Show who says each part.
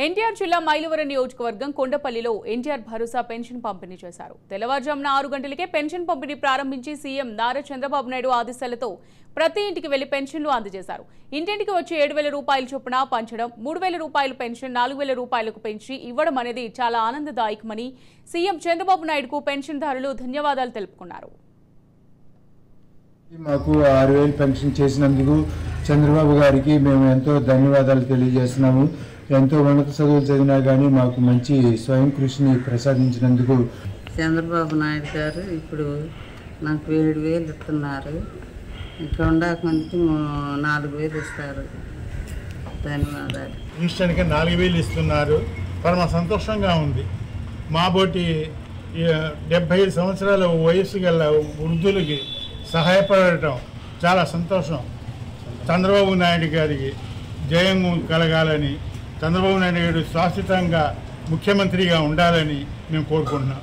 Speaker 1: ఎన్టీఆర్ జిల్లా మైలవరం నియోజకవర్గం కొండపల్లిలో ఎన్టీఆర్ భరోసా పెన్షన్ పంపిణీ చేశారు. తెల్లవారుజామున 6 గంటలకే పెన్షన్ పంపిణీ ప్రారంభించి సీఎం నారా చంద్రబాబు నాయుడు ఆదేశాలతో ప్రతి ఇంటికి వెళ్లి పెన్షన్లు అందజేశారు. ఇంటింటికి వచ్చి 7,000 రూపాయల చొప్పున పంచడం, 3,000 రూపాయల పెన్షన్ 4,000 రూపాయలకు పెంచి ఇవ్వడం అనేది చాలా ఆనందదాయకమని సీఎం చంద్రబాబు నాయుడుకు పెన్షన్దారులు ధన్యవాదాలు తెలుపుకున్నారు.
Speaker 2: మాకు 6,000 పెన్షన్ చేసినందుకు చంద్రబాబు గారికి మేము ఎంతో ధన్యవాదాలు తెలియజేస్తున్నాము. ఎంతో ఉన్నత చదువులు చదివినా కానీ మాకు మంచి స్వయం కృషిని ప్రసాదించినందుకు
Speaker 3: చంద్రబాబు నాయుడు గారు ఇప్పుడు నాకు 7,000 ఇస్తున్నారు. ఇక్కడ ఉండకమందికి 4,000 ఇస్తారు. ధన్యవాదాలు.
Speaker 4: ఇన్స్టెంట్గా 4,000 ఇస్తున్నారు. పరమ సంతోషంగా ఉంది. మా బోటి 75 సంవత్సరాల వయసు గల వృద్ధులకి సహాయపడటం చాలా సంతోషం. చంద్రబాబు నాయుడు గారికి జయం కలగాలని, చంద్రబాబు నాయుడు గారు శాశ్వతంగా ముఖ్యమంత్రిగా ఉండాలని మేము కోరుకుంటున్నాం.